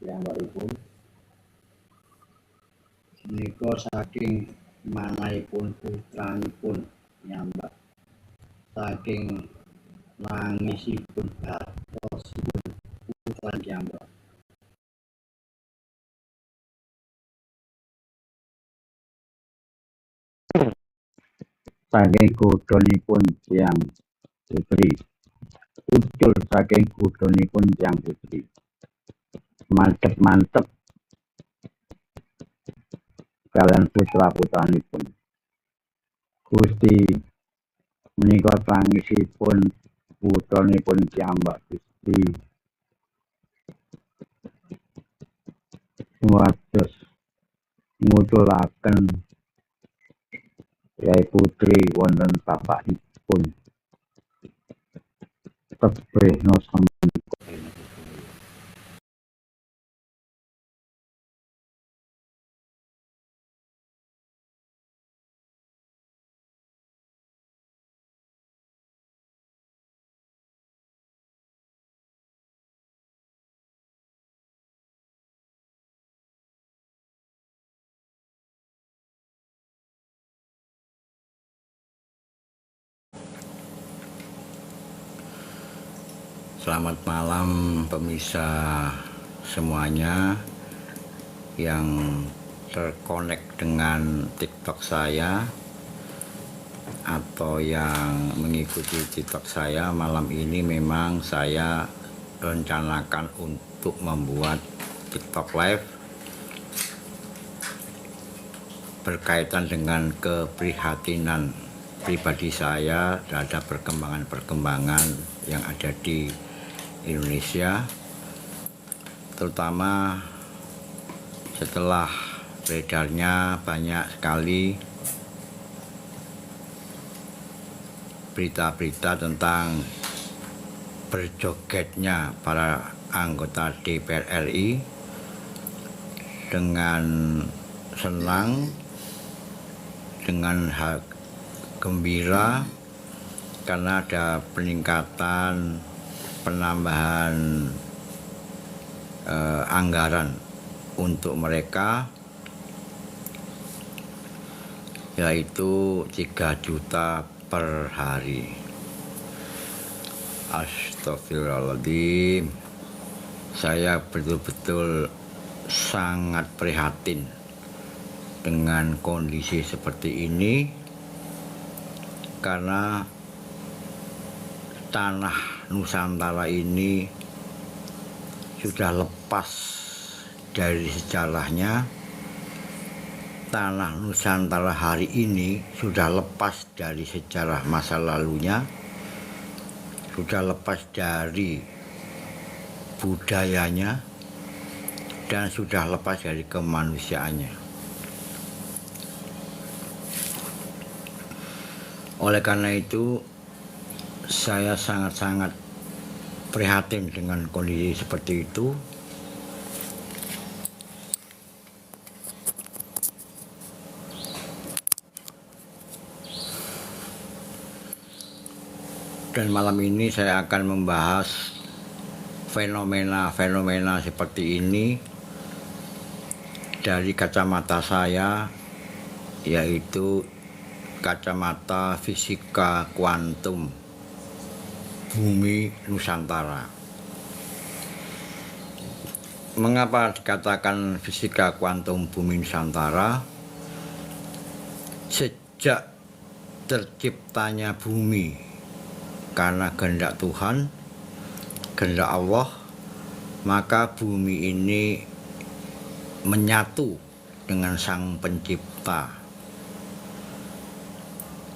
piyambakipun menika saking manahipun putranipun piyambak, saking nangisipun batosipun putra piyambak. Saking godhonipun tiyang putri, ucul saking godhonipun tiyang putri, mantep-mantep kaliyan putra-putranipun. Gusti menika tangisipun putranipun piyambak Gusti supados nguculaken Yai Putri wonten bapakipun tebih nosamenika. Selamat malam pemirsa semuanya yang terkonek dengan TikTok saya atau yang mengikuti TikTok saya. Malam ini memang saya rencanakan untuk membuat TikTok live berkaitan dengan keprihatinan pribadi saya terhadap perkembangan-perkembangan yang ada di Indonesia, terutama setelah beredarnya banyak sekali berita-berita tentang berjogetnya para anggota DPR RI dengan senang, dengan gembira karena ada peningkatan penambahan anggaran untuk mereka, yaitu 3 juta per hari. Astagfirullahaladzim, saya betul-betul sangat prihatin dengan kondisi seperti ini, karena tanah Nusantara ini sudah lepas dari sejarahnya. Tanah Nusantara hari ini sudah lepas dari sejarah masa lalunya, sudah lepas dari budayanya, dan sudah lepas dari kemanusiaannya. Oleh karena itu, saya sangat-sangat prihatin dengan kondisi seperti itu. Dan malam ini saya akan membahas fenomena-fenomena seperti ini dari kacamata saya, yaitu kacamata fisika kuantum bumi Nusantara. Mengapa dikatakan fisika kuantum bumi Nusantara? Sejak terciptanya bumi karena kehendak Tuhan, kehendak Allah, maka bumi ini menyatu dengan Sang Pencipta.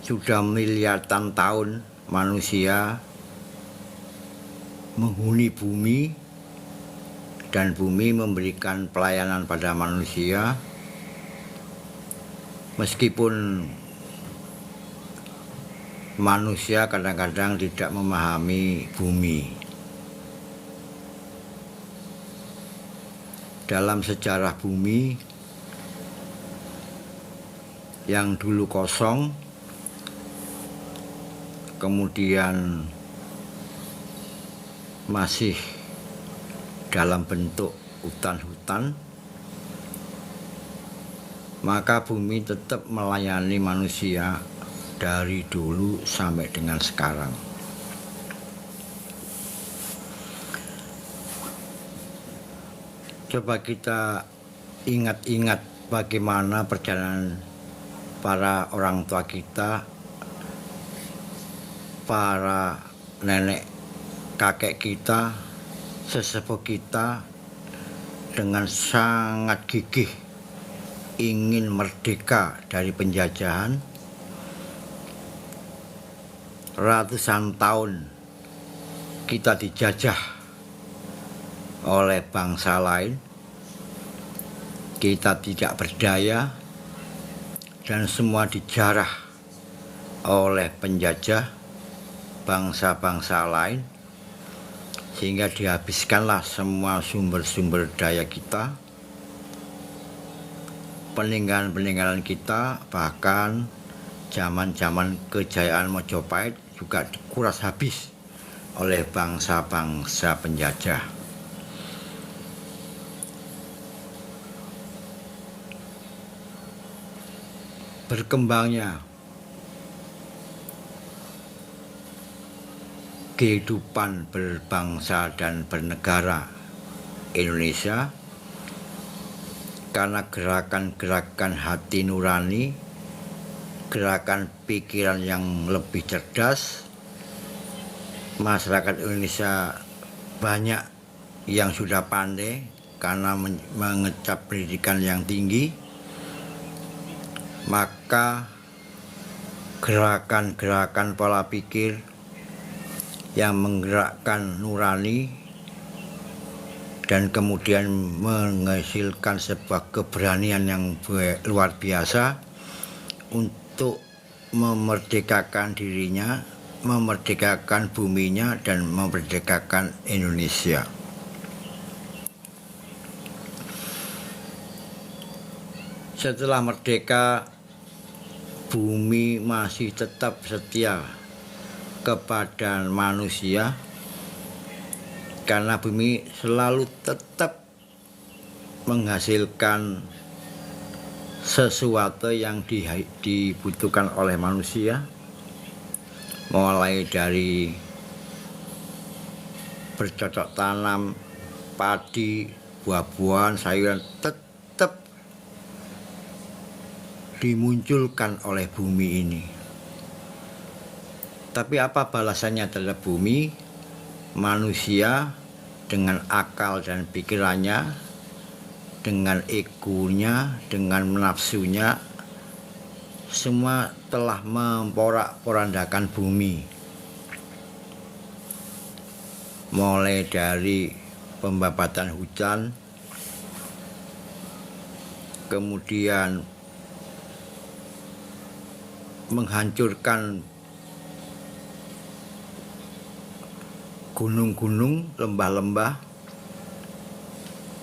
Sudah miliaran tahun manusia menghuni bumi, dan bumi memberikan pelayanan pada manusia, meskipun manusia kadang-kadang tidak memahami bumi. Dalam sejarah bumi yang dulu kosong, kemudian masih dalam bentuk hutan-hutan, maka bumi tetap melayani manusia dari dulu sampai dengan sekarang. Coba kita ingat-ingat bagaimana perjalanan para orang tua kita, para nenek kakek kita, sesepuh kita dengan sangat gigih ingin merdeka dari penjajahan. Ratusan tahun kita dijajah oleh bangsa lain, kita tidak berdaya dan semua dijarah oleh penjajah bangsa-bangsa lain, sehingga dihabiskanlah semua sumber-sumber daya kita, peninggalan-peninggalan kita, bahkan zaman-zaman kejayaan Majapahit juga dikuras habis oleh bangsa-bangsa penjajah. Berkembangnya kehidupan berbangsa dan bernegara Indonesia karena gerakan-gerakan hati nurani, gerakan pikiran yang lebih cerdas. Masyarakat Indonesia banyak yang sudah pandai karena mengecap pendidikan yang tinggi, maka gerakan-gerakan pola pikir yang menggerakkan nurani dan kemudian menghasilkan sebuah keberanian yang luar biasa untuk memerdekakan dirinya, memerdekakan buminya, dan memerdekakan Indonesia. Setelah merdeka, bumi masih tetap setia kepada manusia karena bumi selalu tetap menghasilkan sesuatu yang dibutuhkan oleh manusia, mulai dari bercocok tanam, padi, buah-buahan, sayuran tetap dimunculkan oleh bumi ini. Tapi apa balasannya terhadap bumi? Manusia dengan akal dan pikirannya, dengan egonya, dengan nafsunya, semua telah memporak-porandakan bumi. Mulai dari pembabatan hutan, kemudian menghancurkan gunung-gunung, lembah-lembah,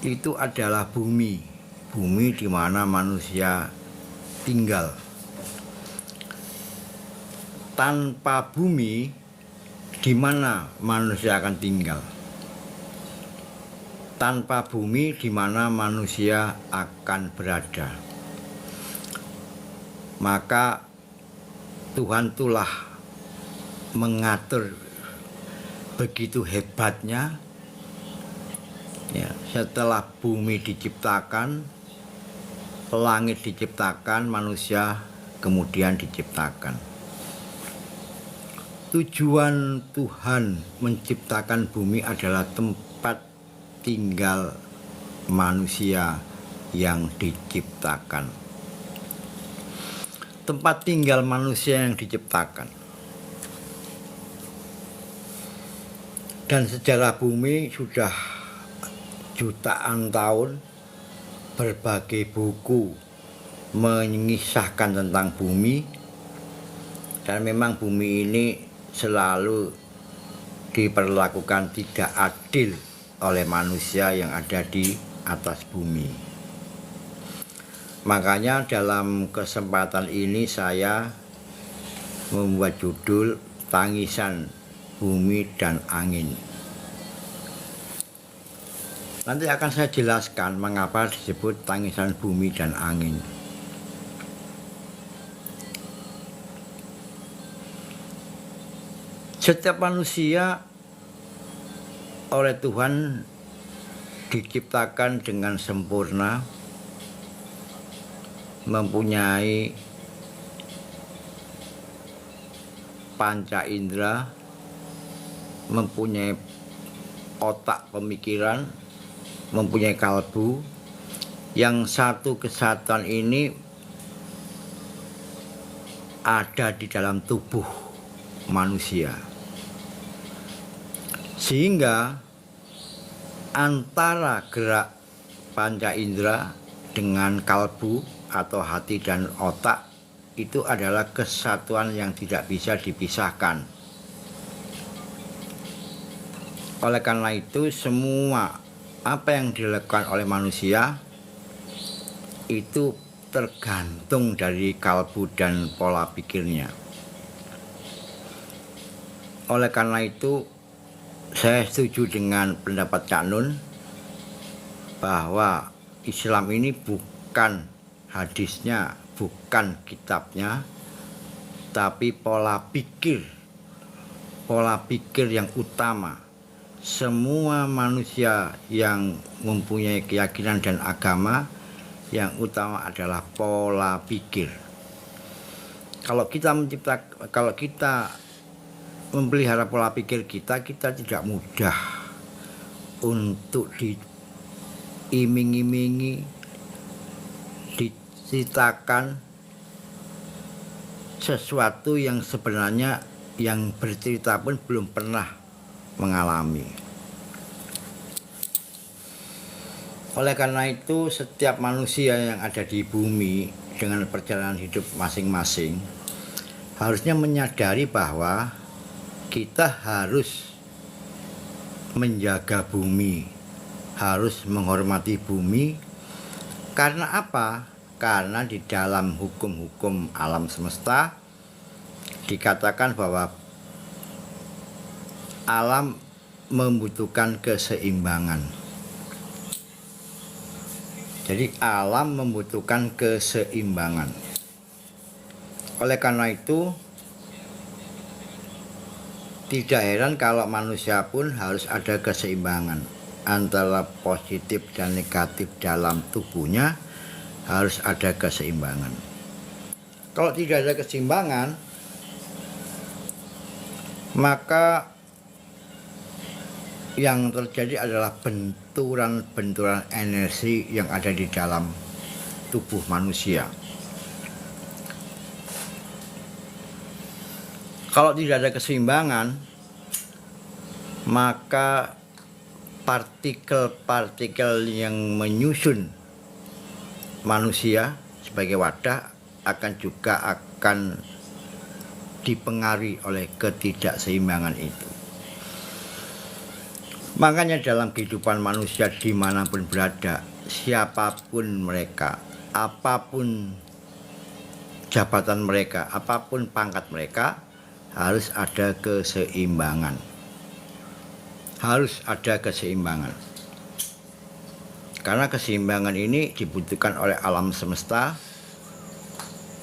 itu adalah bumi di mana manusia tinggal. Tanpa bumi, di mana manusia akan tinggal? Tanpa bumi, di mana manusia akan berada? Maka Tuhan itulah mengatur begitu hebatnya. Ya, setelah bumi diciptakan, langit diciptakan, manusia kemudian diciptakan. Tujuan Tuhan menciptakan bumi adalah tempat tinggal manusia yang diciptakan. Tempat tinggal manusia yang diciptakan. Dan sejarah bumi sudah jutaan tahun, berbagai buku mengisahkan tentang bumi, dan memang bumi ini selalu diperlakukan tidak adil oleh manusia yang ada di atas bumi. Makanya dalam kesempatan ini saya membuat judul Tangisan Bumi dan Angin. Nanti akan saya jelaskan mengapa disebut tangisan bumi dan angin. Setiap manusia oleh Tuhan diciptakan dengan sempurna, mempunyai panca indera, mempunyai otak pemikiran, mempunyai kalbu. Yang satu kesatuan ini ada di dalam tubuh manusia, sehingga antara gerak panca indera dengan kalbu atau hati dan otak itu adalah kesatuan yang tidak bisa dipisahkan. Oleh karena itu, semua apa yang dilakukan oleh manusia itu tergantung dari kalbu dan pola pikirnya. Oleh karena itu, saya setuju dengan pendapat Cak Nun bahwa Islam ini bukan hadisnya, bukan kitabnya, tapi pola pikir yang utama. Semua manusia yang mempunyai keyakinan dan agama, yang utama adalah pola pikir. Kalau kita memelihara pola pikir kita tidak mudah untuk diiming-imingi, diceritakan sesuatu yang sebenarnya yang bercerita pun belum pernah mengalami. Oleh karena itu, setiap manusia yang ada di bumi dengan perjalanan hidup masing-masing harusnya menyadari bahwa kita harus menjaga bumi, harus menghormati bumi. Karena apa? Karena di dalam hukum-hukum alam semesta dikatakan bahwa alam membutuhkan keseimbangan. Jadi alam membutuhkan keseimbangan. Oleh karena itu, tidak heran kalau manusia pun harus ada keseimbangan antara positif dan negatif dalam tubuhnya, harus ada keseimbangan. Kalau tidak ada keseimbangan, maka yang terjadi adalah benturan-benturan energi yang ada di dalam tubuh manusia. Kalau tidak ada keseimbangan, maka partikel-partikel yang menyusun manusia sebagai wadah akan dipengaruhi oleh ketidakseimbangan itu. Makanya dalam kehidupan manusia dimanapun berada, siapapun mereka, apapun jabatan mereka, apapun pangkat mereka, harus ada keseimbangan. Harus ada keseimbangan. Karena keseimbangan ini dibutuhkan oleh alam semesta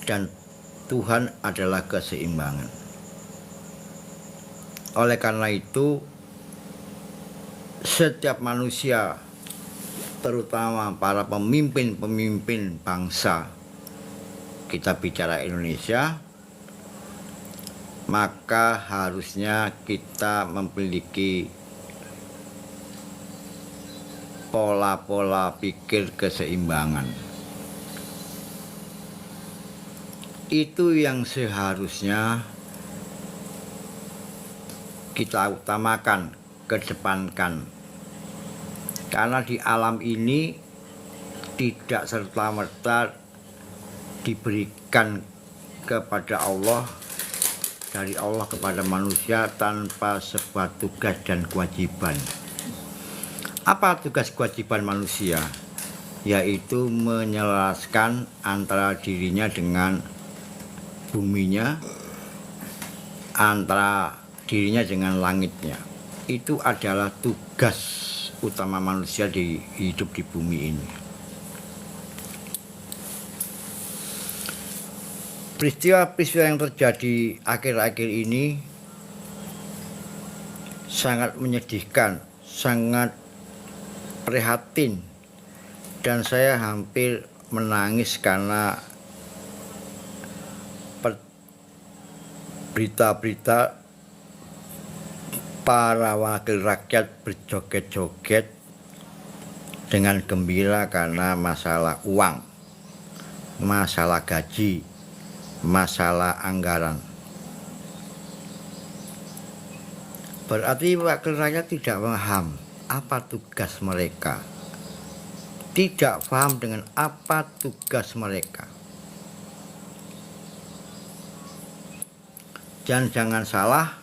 dan Tuhan adalah keseimbangan. Oleh karena itu, setiap manusia, terutama para pemimpin-pemimpin bangsa, kita bicara Indonesia, maka harusnya kita memiliki pola-pola pikir keseimbangan. Itu yang seharusnya kita utamakan, kedepankan. Karena di alam ini tidak serta-merta diberikan kepada Allah, dari Allah kepada manusia tanpa sebuah tugas dan kewajiban. Apa tugas kewajiban manusia? Yaitu menyelaraskan antara dirinya dengan buminya, antara dirinya dengan langitnya. Itu adalah tugas utama manusia di hidup di bumi ini. Peristiwa-peristiwa yang terjadi akhir-akhir ini sangat menyedihkan, sangat prihatin, dan saya hampir menangis karena berita-berita para wakil rakyat berjoget-joget dengan gembira karena masalah uang, masalah gaji, masalah anggaran. Berarti wakil rakyat tidak paham apa tugas mereka, tidak paham dengan apa tugas mereka. Dan jangan salah,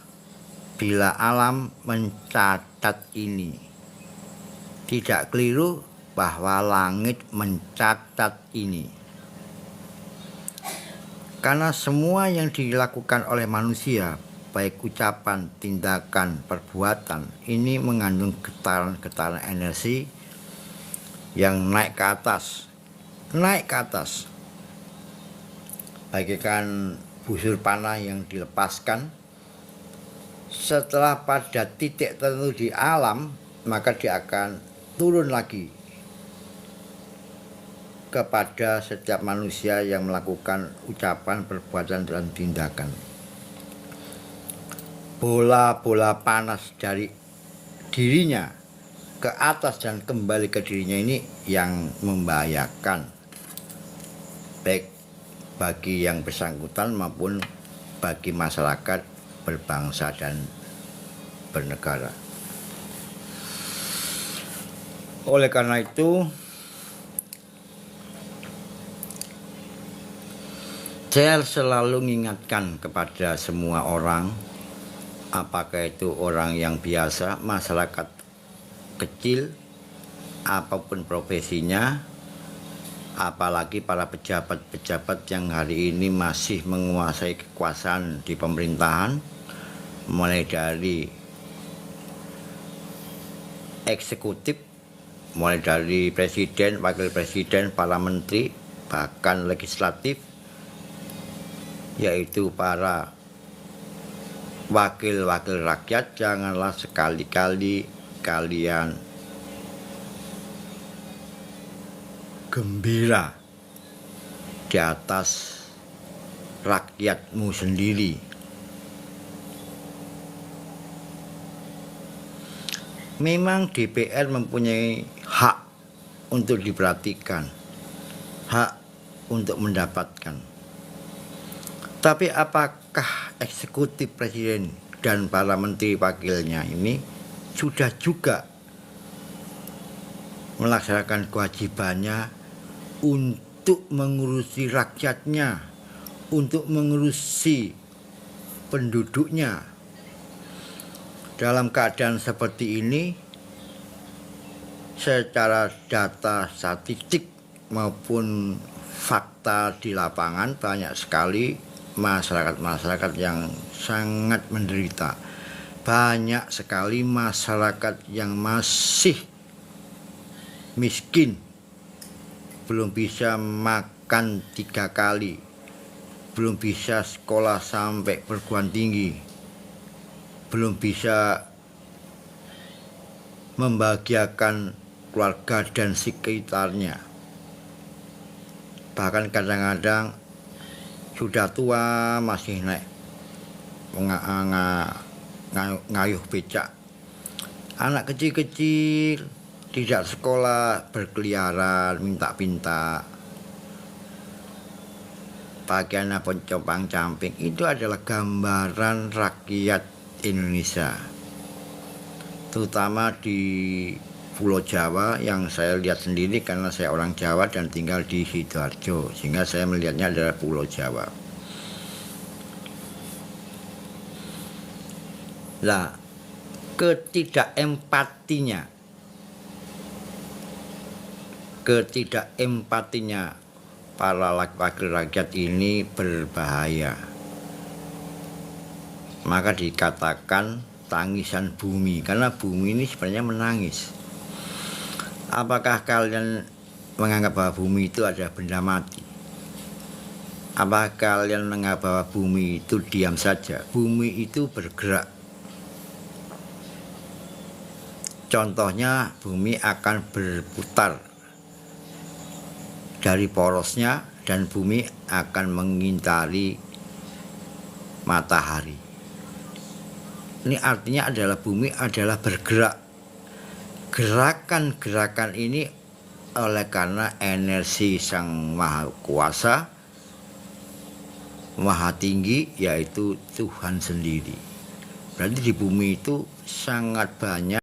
bila alam mencatat ini, tidak keliru bahwa langit mencatat ini. Karena semua yang dilakukan oleh manusia, baik ucapan, tindakan, perbuatan, ini mengandung getaran-getaran energi yang naik ke atas, bagaikan busur panah yang dilepaskan. Setelah pada titik tertentu di alam, maka dia akan turun lagi kepada setiap manusia yang melakukan ucapan, perbuatan, dan tindakan. Bola-bola panas dari dirinya ke atas dan kembali ke dirinya ini yang membahayakan, baik bagi yang bersangkutan maupun bagi masyarakat berbangsa dan bernegara. Oleh karena itu, saya selalu mengingatkan kepada semua orang, apakah itu orang yang biasa, masyarakat kecil, apapun profesinya, apalagi para pejabat-pejabat yang hari ini masih menguasai kekuasaan di pemerintahan, mulai dari eksekutif, mulai dari presiden, wakil presiden, para menteri, bahkan legislatif, yaitu para wakil-wakil rakyat. Janganlah sekali-kali kalian gembira di atas rakyatmu sendiri. Memang DPR mempunyai hak untuk diperhatikan, hak untuk mendapatkan. Tapi apakah eksekutif presiden dan para menteri wakilnya ini sudah juga melaksanakan kewajibannya untuk mengurusi rakyatnya, untuk mengurusi penduduknya? Dalam keadaan seperti ini, secara data statistik maupun fakta di lapangan, banyak sekali masyarakat-masyarakat yang sangat menderita. Banyak sekali masyarakat yang masih miskin, belum bisa makan 3 kali, belum bisa sekolah sampai perguruan tinggi, belum bisa membahagiakan keluarga dan sekitarnya. Bahkan kadang-kadang sudah tua masih naik ngayuh becak. Anak kecil-kecil tidak sekolah, berkeliaran minta-minta, pakaiannya compang-camping. Itu adalah gambaran rakyat Indonesia, terutama di Pulau Jawa yang saya lihat sendiri karena saya orang Jawa dan tinggal di Sidoarjo, sehingga saya melihatnya adalah Pulau Jawa. Nah, ketidakempatinya para wakil rakyat ini berbahaya. Maka dikatakan tangisan bumi, karena bumi ini sebenarnya menangis. Apakah kalian menganggap bahwa bumi itu adalah benda mati? Apakah kalian menganggap bahwa bumi itu diam saja? Bumi itu bergerak. Contohnya, bumi akan berputar dari porosnya dan bumi akan mengintari matahari. Ini artinya adalah bumi adalah bergerak. Gerakan-gerakan ini oleh karena energi Sang Maha Kuasa, Maha Tinggi, yaitu Tuhan sendiri. Berarti di bumi itu sangat banyak